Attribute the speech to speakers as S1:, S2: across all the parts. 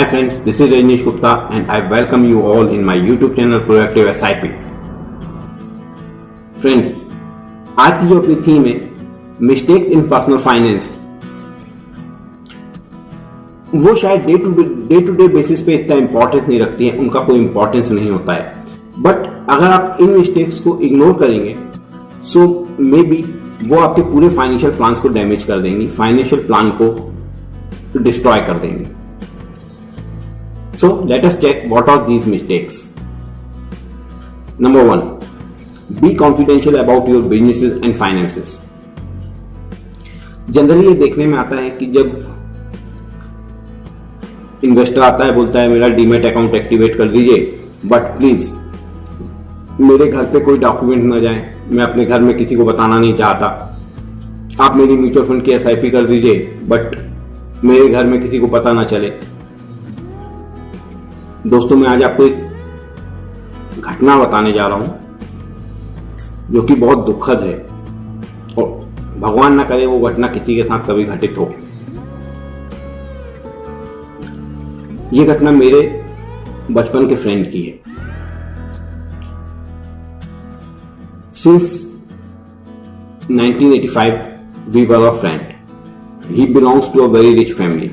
S1: Hi friends, this is Rajneesh Gupta and I welcome you all in my YouTube channel Proactive SIP. Friends, आज की जो अपनी theme है mistakes in personal finance, वो शायद day to day basis पे इतना इंपॉर्टेंस नहीं रखती है, उनका कोई इंपॉर्टेंस नहीं होता है। बट अगर आप इन मिस्टेक्स को इग्नोर करेंगे सो मे बी वो आपके पूरे फाइनेंशियल प्लान्स को डैमेज कर देंगी, फाइनेंशियल प्लान को डिस्ट्रॉय कर देंगे। So let us check what are these mistakes. Number 1, be confidential about your businesses and finances. Generally ये देखने में आता है कि जब इन्वेस्टर आता है बोलता है मेरा डीमैट अकाउंट एक्टिवेट कर दीजिए, बट प्लीज मेरे घर पे कोई डॉक्यूमेंट ना जाए, मैं अपने घर में किसी को बताना नहीं चाहता। आप मेरी म्यूचुअल फंड की SIP कर दीजिए बट मेरे घर में किसी को पता ना चले। दोस्तों, मैं आज आपको एक घटना बताने जा रहा हूं जो कि बहुत दुखद है और भगवान ना करे वो घटना किसी के साथ कभी घटित हो। ये घटना मेरे बचपन के फ्रेंड की है। Since 1985 we were a friend. He belongs to a very rich family.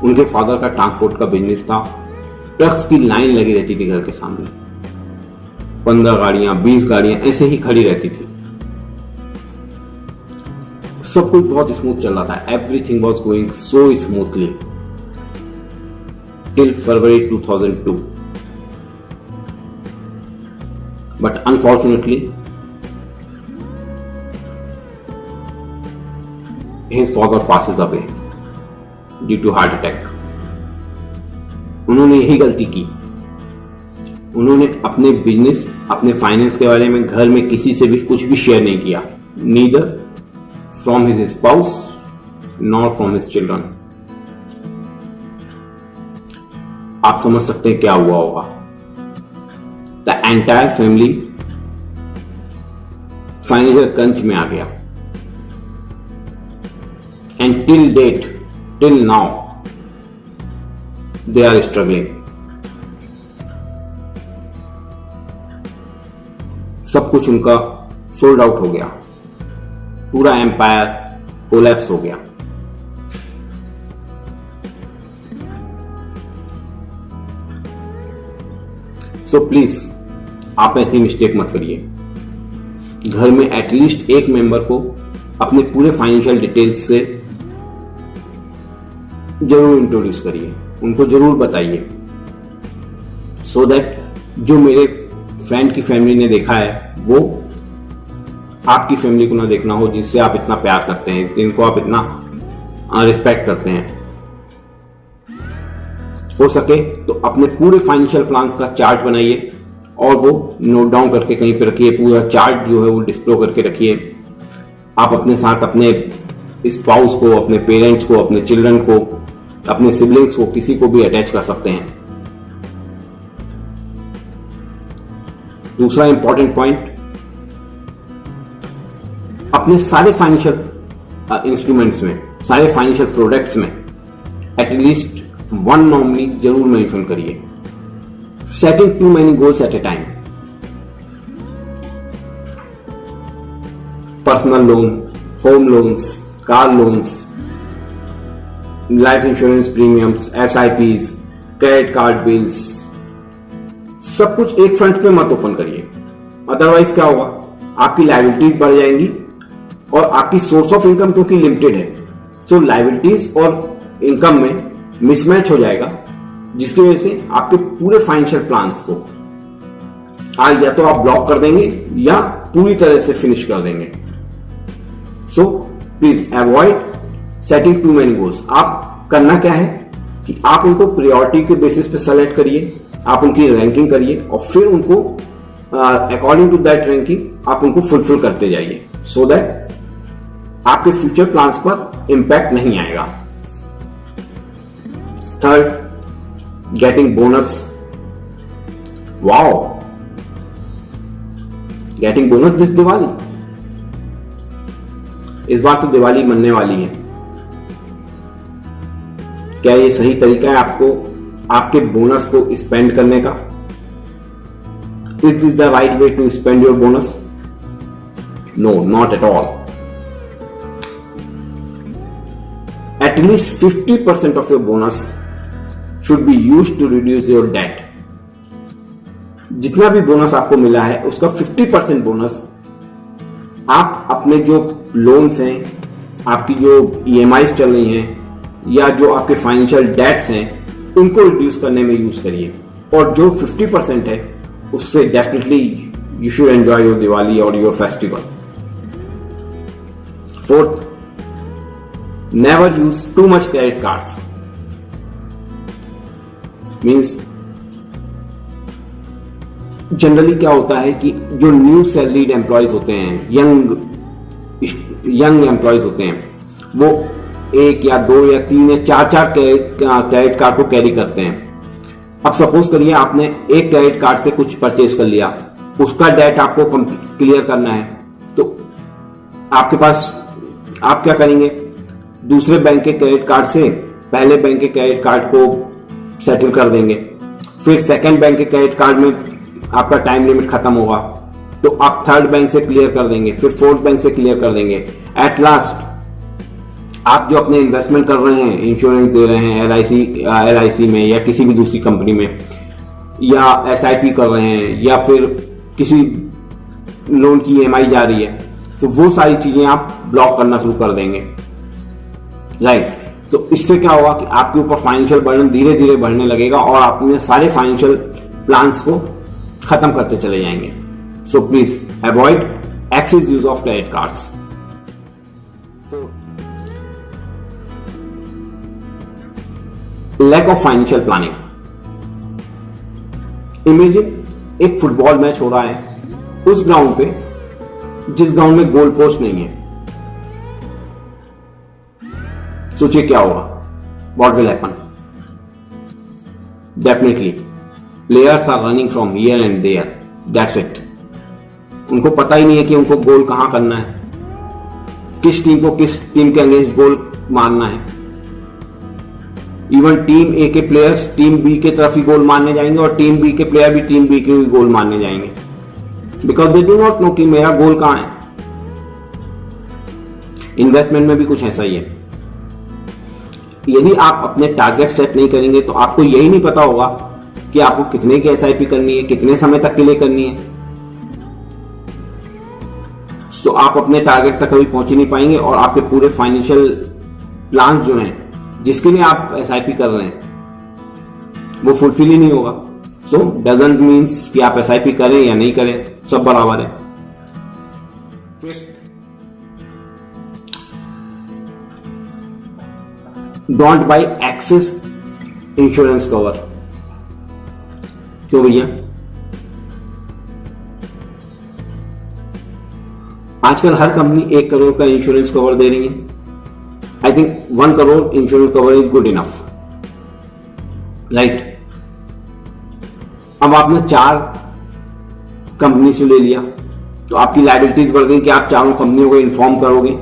S1: उनके फादर का ट्रांसपोर्ट का बिजनेस था। ट्रक्स की लाइन लगी रहती थी घर के सामने, 15 गाड़ियां 20 गाड़ियां ऐसे ही खड़ी रहती थी। सब कुछ बहुत स्मूथ चल रहा था, everything was going so smoothly till February 2002। But unfortunately his father passes away due to heart attack. उन्होंने यही गलती की, उन्होंने अपने बिजनेस अपने फाइनेंस के बारे में घर में किसी से भी कुछ भी शेयर नहीं किया, neither from his spouse not from his children. आप समझ सकते हैं क्या हुआ होगा। The entire family financial crunch में आ गया and till date till now they are struggling. सब कुछ उनका सोल्ड आउट हो गया, पूरा एम्पायर कोलैप्स हो गया। सो प्लीज आप ऐसी मिस्टेक मत करिए। घर में एटलीस्ट एक मेंबर को अपने पूरे फाइनेंशियल डिटेल्स से जरूर इंट्रोड्यूस करिए, उनको जरूर बताइए, सो दैट जो मेरे फ्रेंड की फैमिली ने देखा है वो आपकी फैमिली को ना देखना हो, जिससे आप इतना प्यार करते हैं, जिनको आप इतना रिस्पेक्ट करते हैं। हो सके तो अपने पूरे फाइनेंशियल प्लान्स का चार्ट बनाइए और वो नोट डाउन करके कहीं पे रखिए। पूरा चार्ट जो है वो डिस्प्ले करके रखिए। आप अपने साथ अपने स्पाउस को, अपने पेरेंट्स को, अपने चिल्ड्रन को, अपने सिबलिंग्स को, किसी को भी अटैच कर सकते हैं। दूसरा इंपॉर्टेंट पॉइंट, अपने सारे फाइनेंशियल इंस्ट्रूमेंट्स में, सारे फाइनेंशियल प्रोडक्ट्स में एटलीस्ट वन नॉमिनी जरूर मेंशन करिए। Setting to many goals at a time. Personal loan, home loans, car loans, life insurance premiums, SIPs, credit card bills, सब कुछ एक फ्रंट पे मत ओपन करिए। अदरवाइज क्या होगा, आपकी लायबिलिटीज बढ़ जाएंगी और आपकी सोर्स ऑफ इनकम क्योंकि लिमिटेड है, सो लायबिलिटीज और इनकम में मिसमैच हो जाएगा, जिसकी वजह से आपके पूरे फाइनेंशियल प्लान्स को आज या तो आप ब्लॉक कर देंगे या पूरी तरह से फिनिश कर देंगे। So please avoid setting to many goals. आप करना क्या है कि आप उनको प्रायोरिटी के बेसिस पे सेलेक्ट करिए, आप उनकी रैंकिंग करिए और फिर उनको अकॉर्डिंग टू दैट रैंकिंग आप उनको फुलफिल करते जाइए, सो दैट आपके फ्यूचर प्लान्स पर इंपैक्ट नहीं आएगा। Third, getting bonus. Wow, getting bonus this Diwali. इस बार तो दिवाली मनने वाली है। क्या ये सही तरीका है आपको आपके बोनस को स्पेंड करने का? Is this the right way to spend your bonus? No, not at all. At least 50% of your bonus should be used to reduce your debt. जितना भी बोनस आपको मिला है उसका 50% बोनस आप अपने जो लोन्स हैं, आपकी जो EMIs चल रही हैं या जो आपके फाइनेंशियल डेट्स हैं उनको रिड्यूस करने में यूज करिए. और जो 50% है उससे definitely you should enjoy your Diwali और your festival. Fourth, never use too much credit cards. Means generally क्या होता है कि जो न्यू सैलरीड एम्प्लॉयज होते हैं, यंग एम्प्लॉयज होते हैं, वो 1 या 2 या 3 या 4 क्रेडिट कार्ड को कैरी करते हैं. अब सपोज करिए आपने एक क्रेडिट कार्ड से कुछ परचेज कर लिया, उसका डेट आपको क्लियर करना है, तो आपके पास आप क्या करेंगे? दूसरे बैंक के क्रेडिट कार्ड से पहले बैंक के क्रेडिट कार्ड को सेटल कर देंगे, फिर सेकंड बैंक के क्रेडिट कार्ड में आपका टाइम लिमिट खत्म होगा तो आप थर्ड बैंक से क्लियर कर देंगे, फिर फोर्थ बैंक से क्लियर कर देंगे. एट लास्ट आप जो अपने इन्वेस्टमेंट कर रहे हैं, इंश्योरेंस दे रहे हैं LIC में या किसी भी दूसरी कंपनी में, या SIP कर रहे हैं, या फिर किसी लोन की EMI जा रही है, तो वो सारी चीजें आप ब्लॉक करना शुरू कर देंगे. राइट. तो इससे क्या होगा कि आपके ऊपर फाइनेंशियल बर्डन धीरे धीरे बढ़ने लगेगा और आप अपने सारे फाइनेंशियल प्लान्स को खत्म करते चले जाएंगे. So please avoid excess use of credit cards. Lack of financial planning. Imagine एक फुटबॉल मैच हो रहा है उस ग्राउंड पे जिस ग्राउंड में गोल पोस्ट नहीं है. सोचिए क्या होगा? What will happen? Definitely, players are running from here and there. That's it. उनको पता ही नहीं है कि उनको गोल कहां करना है, किस टीम को किस टीम के अगेंस्ट गोल मारना है. इवन टीम ए के प्लेयर्स टीम बी के तरफ ही गोल मारने जाएंगे और टीम बी के प्लेयर भी टीम बी के गोल मारने जाएंगे, because they do not know कि मेरा गोल कहां है. इन्वेस्टमेंट में भी कुछ ऐसा ही है. यदि आप अपने टारगेट सेट नहीं करेंगे तो आपको यही नहीं पता होगा कि आपको कितने की SIP करनी है, कितने समय तक के लिए करनी है. तो आप अपने टारगेट तक कभी पहुंच ही नहीं पाएंगे और आपके पूरे फाइनेंशियल प्लान जो हैं जिसके लिए आप SIP कर रहे हैं वो फुलफिल ही नहीं होगा. सो डजंट मीन्स कि आप SIP करें या नहीं करें, सब बराबर है. Don't buy excess insurance cover. क्यों भैया? आजकल हर कंपनी 1 करोड़ का इंश्योरेंस कवर दे रही है. I think 1 crore insurance cover is good enough. Right. अब आपने 4 कंपनी से ले लिया तो आपकी लायबिलिटीज बढ़ गई कि आप चारों कंपनियों को इन्फॉर्म करोगे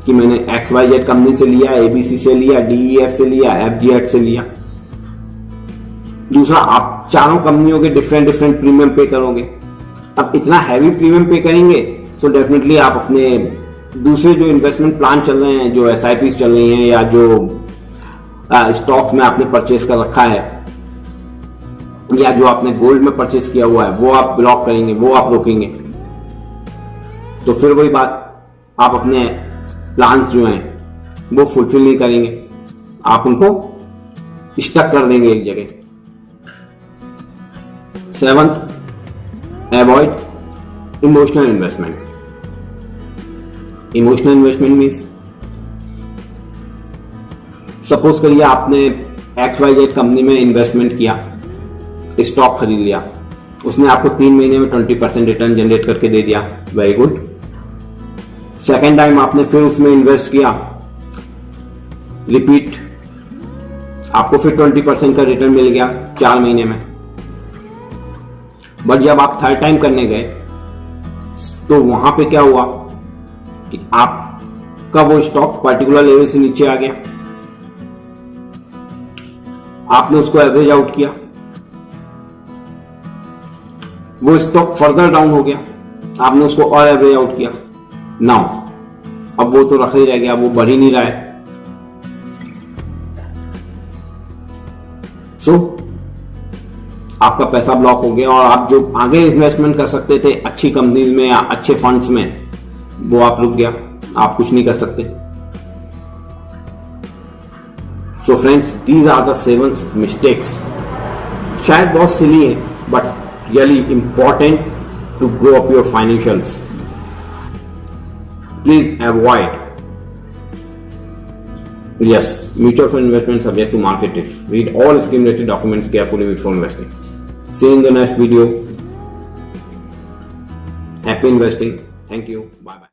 S1: कि मैंने XYZ कंपनी से लिया, ABC से लिया, DEF से लिया, FGH से लिया. दूसरा, आप चारों कंपनियों के डिफरेंट प्रीमियम पे करोगे. अब इतना हैवी प्रीमियम पे करेंगे तो डेफिनेटली आप अपने दूसरे जो इन्वेस्टमेंट प्लान चल रहे हैं, जो SIPs चल रही हैं या जो स्टॉक्स में आपने परचेज कर रखा है या जो आपने गोल्ड में परचेज किया हुआ है, वो आप ब्लॉक करेंगे, वो आप रोकेंगे. तो फिर वही बात, आप अपने प्लान्स जो हैं वो फुलफिल नहीं करेंगे, आप उनको स्टक कर देंगे एक जगह. 7th, avoid emotional investment. Emotional investment means suppose करिए आपने XYZ कंपनी में इन्वेस्टमेंट किया, स्टॉक खरीद लिया, उसने आपको 3 महीने में 20% रिटर्न जनरेट करके दे दिया. Very good. सेकेंड टाइम आपने फिर उसमें इन्वेस्ट किया, रिपीट, आपको फिर 20% का रिटर्न मिल गया 4 महीने में. बट जब आप थर्ड टाइम करने गए तो वहां पे क्या हुआ कि आपका वो स्टॉक पर्टिकुलर लेवल से नीचे आ गया. आपने उसको एवरेज आउट किया, वो स्टॉक फर्दर डाउन हो गया, आपने उसको और एवरेज आउट किया। नाउ अब वो तो रखा ही रह गया, वो बढ़ ही नहीं रहा है। सो आपका पैसा ब्लॉक हो गया और आप जो आगे इन्वेस्टमेंट कर सकते थे अच्छी कंपनीज में या अच्छे फंड्स में, वो आप रुक गया, आप कुछ नहीं कर सकते। So friends, these are the 7 mistakes. शायद बहुत सिली है, but really important to grow up your financials. Please avoid. Yes, mutual fund investment subject to market risk. Read all scheme related documents carefully before investing. See you in the next video. Happy investing. Thank you. Bye bye.